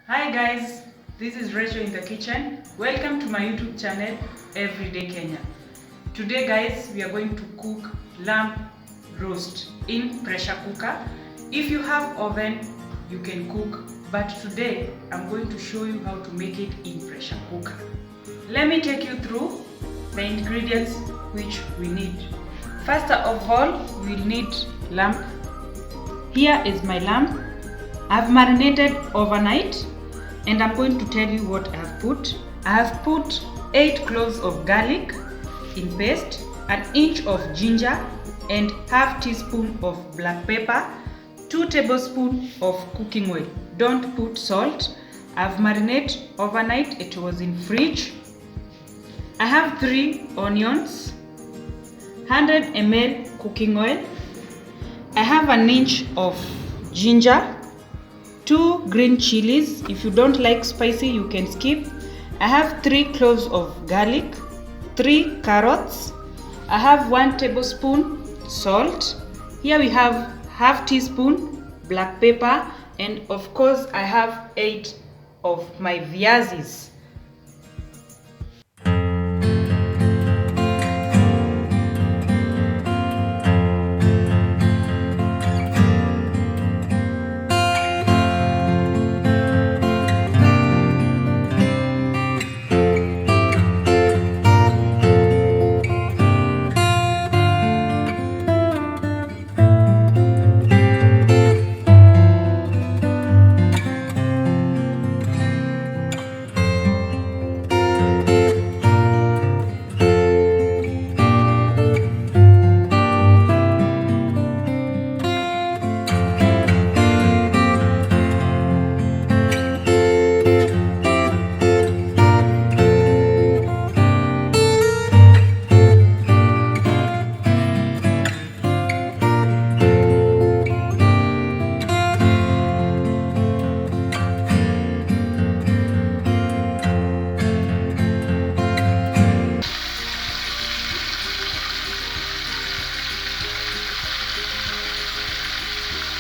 Hi guys, this is Recho in the kitchen. Welcome to my YouTube channel, Everyday Kenya. Today guys, we are going to cook lamb roast in pressure cooker. If you have oven, you can cook, but today I'm going to show you how to make it in pressure cooker. Let me take you through the ingredients which we need. First of all, we'll need lamb. Here is my lamb. I've marinated overnight and I'm going to tell you what I've put. I have put 8 cloves of garlic in paste, an inch of ginger and half teaspoon of black pepper, 2 tablespoons of cooking oil. Don't put salt. I've marinated overnight, it was in fridge. I have 3 onions, 100 ml cooking oil. I have an inch of ginger, 2 green chilies. If you don't like spicy, you can skip. I have 3 cloves of garlic, 3 carrots. I have 1 tablespoon salt. Here we have half teaspoon black pepper, and of course I have 8 of my viazis.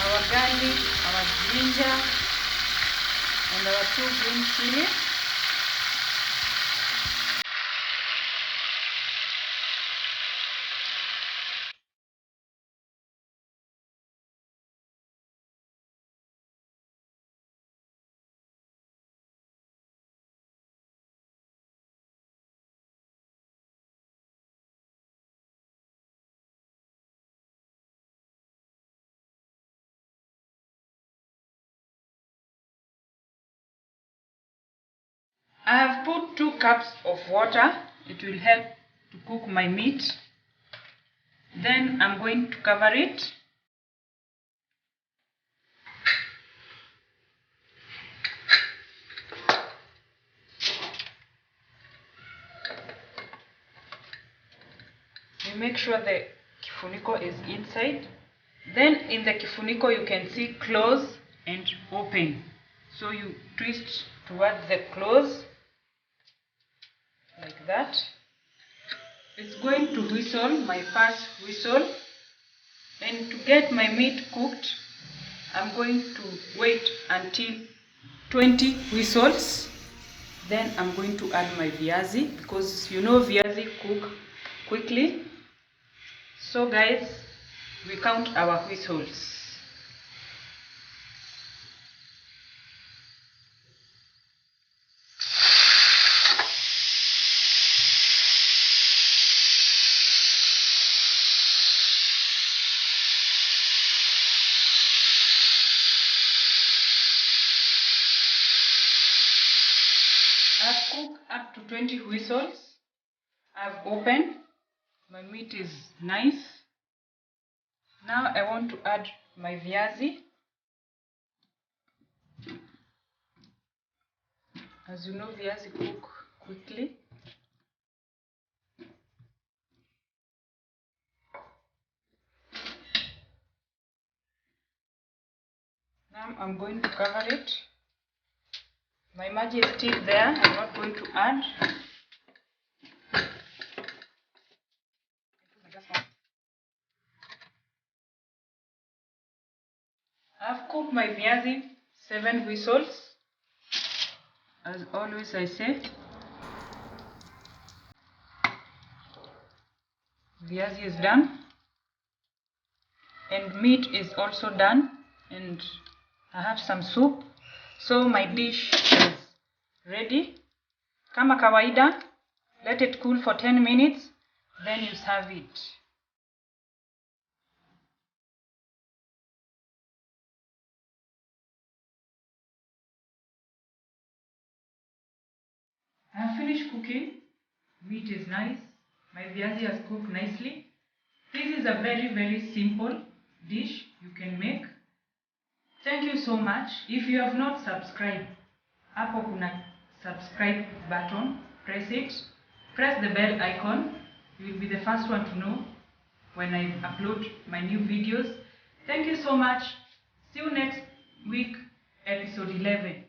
Our garlic, our ginger, and our 2 green chilies. I have put 2 cups of water. It will help to cook my meat. Then I'm going to cover it. You make sure the kifuniko is inside. Then in the kifuniko you can see close and open. So you twist towards the close like that. It's going to whistle, my first whistle. And to get my meat cooked, I'm going to wait until 20 whistles. Then I'm going to add my viazi, because you know viazi cook quickly. So guys, we count our whistles. I've cooked up to 20 whistles. I've opened. My meat is nice. Now I want to add my viazi. As you know, viazi cook quickly. Now I'm going to cover it. My maji is still there. I'm not going to add. I've cooked my viazi 7 whistles. As always I say, viazi is done and meat is also done, and I have some soup, so my dish is ready. Kama kawaida, let it cool for 10 minutes, then you serve it. I have finished cooking. Meat is nice. My viazi has cooked nicely. This is a very simple dish you can make. Thank you so much. If you have not subscribed, hapo kuna subscribe button, press it. Press the bell icon. You will be the first one to know when I upload my new videos. Thank you so much. See you next week, episode 11.